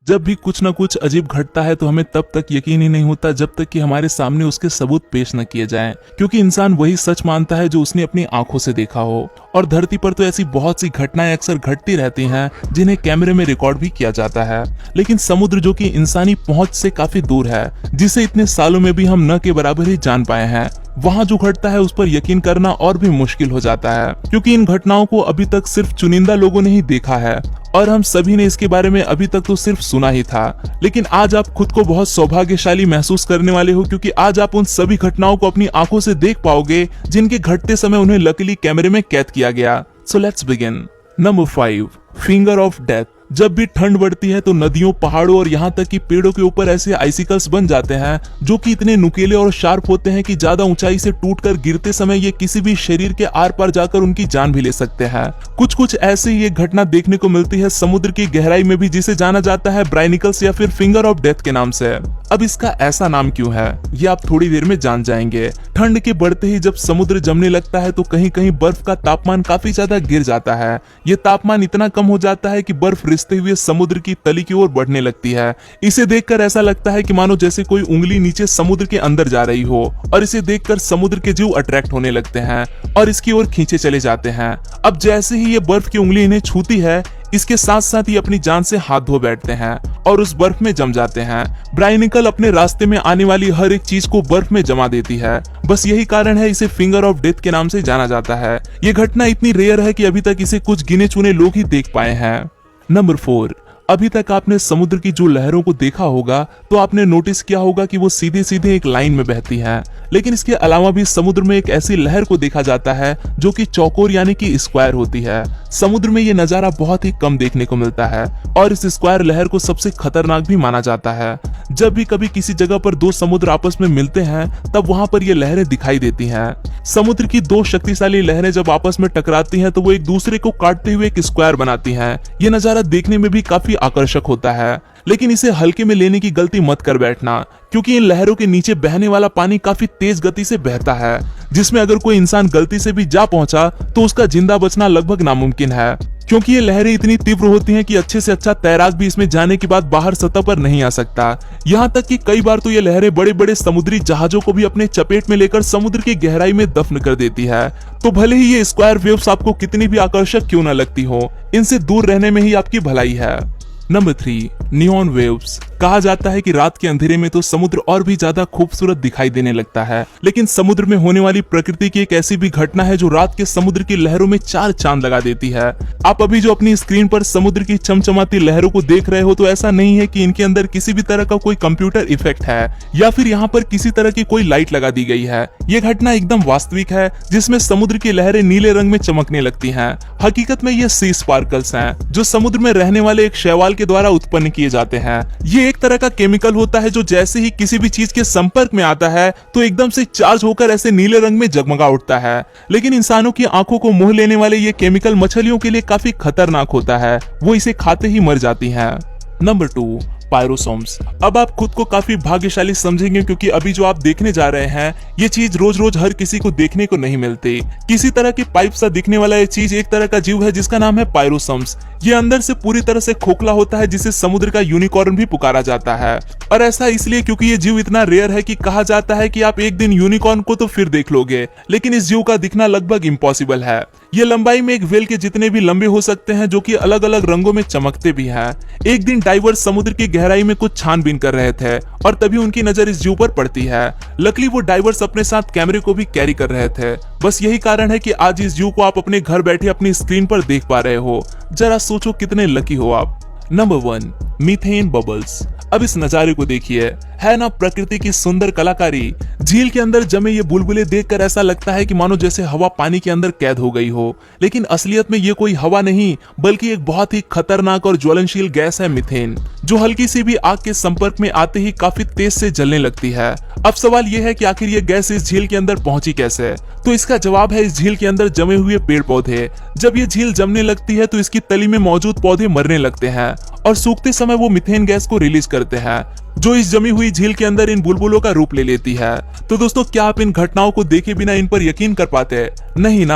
जब भी कुछ ना कुछ अजीब घटता है तो हमें तब तक यकीन ही नहीं होता जब तक कि हमारे सामने उसके सबूत पेश न किए जाएं, क्योंकि इंसान वही सच मानता है जो उसने अपनी आंखों से देखा हो। और धरती पर तो ऐसी बहुत सी घटनाएं अक्सर घटती रहती हैं जिन्हें कैमरे में रिकॉर्ड भी किया जाता है, लेकिन समुद्र जो कि इंसानी पहुंच से काफी दूर है, जिसे इतने सालों में भी हम न के बराबर ही जान पाए हैं, वहाँ जो घटता है उस पर यकीन करना और भी मुश्किल हो जाता है, क्योंकि इन घटनाओं को अभी तक सिर्फ चुनिंदा लोगों ने ही देखा है और हम सभी ने इसके बारे में अभी तक तो सिर्फ सुना ही था। लेकिन आज आप खुद को बहुत सौभाग्यशाली महसूस करने वाले हो, क्योंकि आज आप उन सभी घटनाओं को अपनी आंखों से देख पाओगे जिनके घटते समय उन्हें लकीली कैमरे में कैद किया गया। So let's begin. Number 5, finger of death. जब भी ठंड बढ़ती है तो नदियों, पहाड़ों और यहाँ तक कि पेड़ों के ऊपर ऐसे आइसिकल्स बन जाते हैं जो कि इतने नुकीले और शार्प होते हैं कि ज्यादा ऊंचाई से टूटकर गिरते समय ये किसी भी शरीर के आर पार जाकर उनकी जान भी ले सकते हैं। कुछ ऐसे ही एक घटना देखने को मिलती है समुद्र की गहराई में भी, जिसे जाना जाता है ब्राइनिकल्स या फिर फिंगर ऑफ डेथ के नाम से। अब इसका ऐसा नाम क्यों है ये आप थोड़ी देर में जान जाएंगे। ठंड के बढ़ते ही जब समुद्र जमने लगता है तो कहीं कहीं बर्फ का तापमान काफी ज्यादा गिर जाता है। ये तापमान इतना कम हो जाता है कि बर्फ रिसते हुए समुद्र की तली की ओर बढ़ने लगती है। इसे देखकर ऐसा लगता है कि मानो जैसे कोई उंगली नीचे समुद्र के अंदर जा रही हो, और इसे देखकर समुद्र के जीव अट्रैक्ट होने लगते हैं और इसकी ओर खींचे चले जाते हैं। अब जैसे ही ये बर्फ की उंगली इन्हें छूती है, इसके साथ साथ ही अपनी जान से हाथ धो बैठते हैं और उस बर्फ में जम जाते हैं। ब्राइनिकल अपने रास्ते में आने वाली हर एक चीज को बर्फ में जमा देती है। बस यही कारण है इसे फिंगर ऑफ डेथ के नाम से जाना जाता है। ये घटना इतनी रेयर है कि अभी तक इसे कुछ गिने चुने लोग ही देख पाए हैं। नंबर 4, अभी तक आपने समुद्र की जो लहरों को देखा होगा तो आपने नोटिस किया होगा कि वो सीधे सीधे एक लाइन में बहती हैं, लेकिन इसके अलावा भी समुद्र में एक ऐसी लहर को देखा जाता है जो कि चौकोर यानी कि स्क्वायर होती है। समुद्र में ये नजारा बहुत ही कम देखने को मिलता है और इस स्क्वायर लहर को सबसे खतरनाक भी माना जाता है। जब भी कभी किसी जगह पर दो समुद्र आपस में मिलते हैं तब वहां पर ये लहरें दिखाई देती हैं। समुद्र की दो शक्तिशाली लहरें जब आपस में टकराती हैं तो वो एक दूसरे को काटते हुए एक स्क्वायर बनाती हैं। ये नजारा देखने में भी काफी आकर्षक होता है, लेकिन इसे हल्के में लेने की गलती मत कर बैठना, क्योंकि इन लहरों के नीचे बहने वाला पानी काफी तेज गति से बहता है, जिसमें अगर कोई इंसान गलती से भी जा पहुंचा तो उसका जिंदा बचना लगभग नामुमकिन है, क्योंकि ये लहरें इतनी तीव्र होती हैं कि अच्छे से अच्छा तैराक भी इसमें जाने के बाद बाहर सतह पर नहीं आ सकता। यहाँ तक कि कई बार तो ये लहरें बड़े बड़े समुद्री जहाजों को भी अपने चपेट में लेकर समुद्र की गहराई में दफन कर देती है। तो भले ही ये स्क्वायर वेव्स आपको कितनी भी आकर्षक क्यों न लगती हो, इनसे दूर रहने में ही आपकी भलाई है। Number 3, neon waves. कहा जाता है कि रात के अंधेरे में तो समुद्र और भी ज्यादा खूबसूरत दिखाई देने लगता है, लेकिन समुद्र में होने वाली प्रकृति की एक ऐसी भी घटना है जो रात के समुद्र की लहरों में 4 चांद लगा देती है। आप अभी जो अपनी स्क्रीन पर समुद्र की चमचमाती लहरों को देख रहे हो तो ऐसा नहीं है कि इनके अंदर किसी भी तरह का कोई कंप्यूटर इफेक्ट है या फिर यहाँ पर किसी तरह की कोई लाइट लगा दी गई है। ये घटना एकदम वास्तविक है, जिसमें समुद्र की लहरें नीले रंग में चमकने लगती हैं। हकीकत में ये सी स्पार्कल्स हैं, जो समुद्र में रहने वाले एक शैवाल के द्वारा उत्पन्न किए जाते हैं। ये एक तरह का केमिकल होता है जो जैसे ही किसी भी चीज के संपर्क में आता है तो एकदम से चार्ज होकर ऐसे नीले रंग में जगमगा उठता है। लेकिन इंसानों की आंखों को मोह लेने वाले ये केमिकल मछलियों के लिए काफी खतरनाक होता है, वो इसे खाते ही मर जाती हैं। नंबर 2, पायरोसोम्स। अब आप खुद को काफी भाग्यशाली समझेंगे, क्योंकि अभी जो आप देखने जा रहे हैं ये चीज रोज रोज हर किसी को देखने को नहीं मिलती। किसी तरह की पाइप सा दिखने वाला ये चीज एक तरह का जीव है जिसका नाम है पायरोसोम्स। ये अंदर से पूरी तरह से खोखला होता है, जिसे समुद्र का यूनिकॉर्न भी पुकारा जाता है। और ऐसा इसलिए क्योंकि ये जीव इतना रेयर है कि कहा जाता है कि आप एक दिन यूनिकॉर्न को तो फिर देख लोगे, लेकिन इस जीव का दिखना लगभग इम्पॉसिबल है। ये लंबाई में एक व्हेल के जितने भी लंबे हो सकते हैं, जो कि अलग अलग रंगों में चमकते भी हैं। एक दिन डाइवर्स समुद्र की गहराई में कुछ छानबीन कर रहे थे और तभी उनकी नजर इस जीव पर पड़ती है। लकीली वो डाइवर्स अपने साथ कैमरे को भी कैरी कर रहे थे। बस यही कारण है कि आज इस जीव को आप अपने घर बैठे अपनी स्क्रीन पर देख पा रहे हो। जरा सोचो कितने लकी हो आप। Number 1, methane bubbles. अब इस नजारे को देखिए, है ना प्रकृति की सुंदर कलाकारी। झील के अंदर जमे ये बुलबुले देखकर ऐसा लगता है कि मानो जैसे हवा पानी के अंदर कैद हो गई हो, लेकिन असलियत में ये कोई हवा नहीं बल्कि एक बहुत ही खतरनाक और ज्वलनशील गैस है मीथेन, जो हल्की सी भी आग के संपर्क में आते ही काफी तेज से जलने लगती है। अब सवाल ये है कि आखिर ये गैस इस झील के अंदर पहुंची कैसे? तो इसका जवाब है इस झील के अंदर जमे हुए पेड़ पौधे। जब ये झील जमने लगती है तो इसकी तली में मौजूद पौधे मरने लगते हैं और सूखते समय वो मीथेन गैस को रिलीज करते हैं, जो इस जमी हुई झील के अंदर इन बुलबुलों का रूप ले लेती है। तो दोस्तों, क्या आप इन घटनाओं को देखे बिना इन पर यकीन कर पाते? नहीं ना।